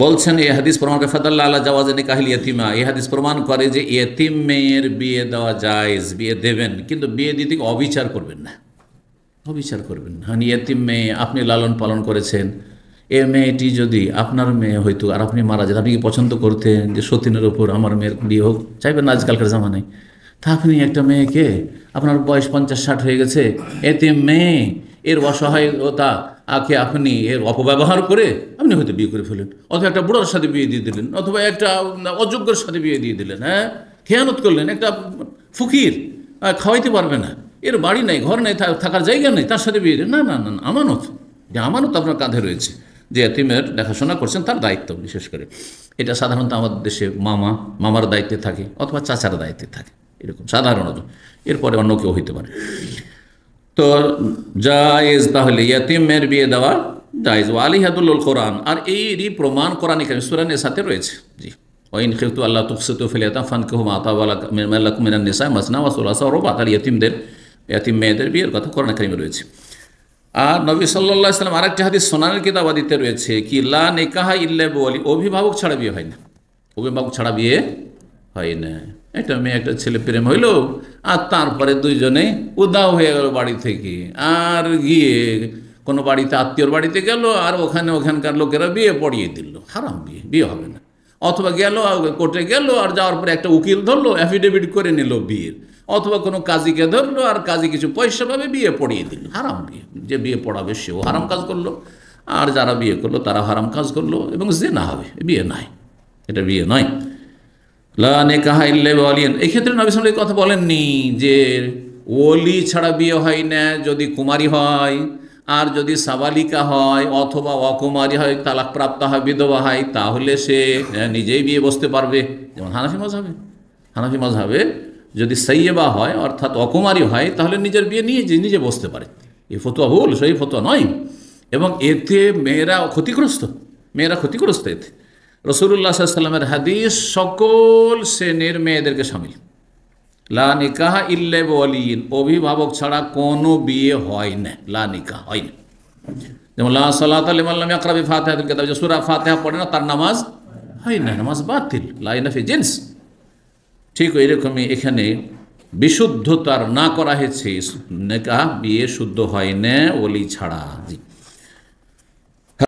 বলছেন এই হাদিস প্রমাণ করে ফাদাল্লাহ আলা জাওয়াজে নিকাহিল ইয়েতিমা, এই হাদিস প্রমাণ করে যে ইয়েতিম মেয়ের বিয়ে দেওয়া জায়েজ, বিয়ে দেবেন, কিন্তু বিয়ে দিতে অবিচার করবেন না, অবিচার করবেন না। ইয়েতিম মেয়ে আপনি লালন পালন করেছেন, এ মেয়েটি যদি আপনার মেয়ে হইতো আর আপনি মারা যেতেন, আপনি কি পছন্দ করতেন যে সতীনের ওপর আমার মেয়ের বিয়ে হোক? চাইবেন না আজকালকার জামানায়। তা আপনি একটা মেয়েকে, আপনার বয়স 50-60 হয়ে গেছে, এতিম মেয়ে, এর অসহায়তা আকে আপনি এর অপব্যবহার করে আপনি হয়তো বিয়ে করে ফেলেন, অথবা একটা বুড়োর সাথে বিয়ে দিয়ে দিলেন, অথবা একটা অযোগ্যের সাথে বিয়ে দিয়ে দিলেন। হ্যাঁ, খেয়ানত করলেন। একটা ফকির, খাওয়াইতে পারবে না, এর বাড়ি নেই, ঘর নেই, থাকার জায়গা নেই, তার সাথে বিয়ে দিলেন। না না না, আমানত, যে আমানত আপনার কাঁধে রয়েছে, যে এতিমের দেখাশোনা করছেন, তার দায়িত্ব বিশেষ করে। এটা সাধারণত আমাদের দেশে মামার দায়িত্বে থাকে, অথবা চাচার দায়িত্বে থাকে, এরকম সাধারণত। এরপরে অন্য কেউ হইতে পারে। তো জায়েজ, তাহলে ইয়াতিমের বিয়ে দেওয়া জায়েজ। আলিহাদুল কোরআন, আর এরই প্রমাণ কোরআনিক সূরা নিসাতে রয়েছে। জি, ওয়াইন খিফতু আল্লাহ তুকসিতু ফিল ইয়াতাম ফানকিহু মা তাবা লাকুম মিনান নিসা মাসনা ওয়া সুলাসা ওয়া রুবা'। ইয়াতিম মেয়েদের বিয়ের কথা কোরআন কারীমে রয়েছে। আর নবী সাল্লাল্লাহু আলাইহি ওয়াসাল্লাম আরেকটি হাদিস সুনানুল কিতাবাদিতে রয়েছে কি, লা নিকাহা ইল্লা বিওয়ালি, অভিভাবক ছাড়া বিয়ে হয় না, অভিভাবক ছাড়া বিয়ে হয় না। একটা মেয়ে একটা ছেলে প্রেম হইল, আর তারপরে দুইজনে উদাও হয়ে গেল বাড়ি থেকে, আর গিয়ে কোনো বাড়িতে আত্মীয়র বাড়িতে গেল, আর ওখানকার লোকেরা বিয়ে পড়িয়ে দিল। হারাম, বিয়ে, বিয়ে হবে না। অথবা গেল কোর্টে গেল, আর যাওয়ার পরে একটা উকিল ধরলো, অ্যাফিডেভিট করে নিল বিয়ের, অথবা কোনো কাজীকে ধরলো, আর কাজী কিছু পয়সা পাবে, বিয়ে পড়িয়ে দিল। হারাম বিয়ে। যে বিয়ে পড়াবে সেও হারাম কাজ করলো, আর যারা বিয়ে করলো তারা হারাম কাজ করলো, এবং জিনা হবে। বিয়ে নাই, এটা বিয়ে নয়। লা নিকাহা ইল্লা বিওয়ালিন, এই ক্ষেত্রে নবী সাল্লাল্লাহু আলাইহি ওয়াসাল্লাম কথা বলেননি যে ওলি ছাড়া বিয়ে হয় না যদি কুমারী হয়, আর যদি সাবালিকা হয় অথবা অকুমারী হয়, তালাক প্রাপ্ত হয়, বিধবা হয়, তাহলে সে নিজেই বিয়ে বসতে পারবে। যেমন হানাফি মাযহাবে যদি সাইয়্যিবা হয়, অর্থাৎ অকুমারী হয়, তাহলে নিজের বিয়ে নিজে বসতে পারে। এই ফতোয়া ভুল, সেই ফতোয়া নয়, এবং এতে মেয়েরা ক্ষতিগ্রস্ত এতে। রাসূলুল্লাহ সাল্লাল্লাহু আলাইহি ওয়াসাল্লামের হাদিস সকল শ্রেণীর মেয়েদেরকে শামিল। লা নিকাহা ইল্লা বিওয়ালিয়িন, অভিভাবক ছাড়া কোনো বিয়ে হয় না, লা নিকাহ হয় না। যেমন লা সালাতা লিমান লাম ইয়াকরা বিফাতিহাতিল কিতাব, যে সূরা ফাতিহা পড়ে না তার নামাজ হয় না, নামাজ বাতিল, লা ইনাফি জিন্স। ঠিক ওইরকমই এখানে বিশুদ্ধতার না করা হয়েছে, নিকাহ বিয়ে শুদ্ধ হয় না ওলি ছাড়া। জি।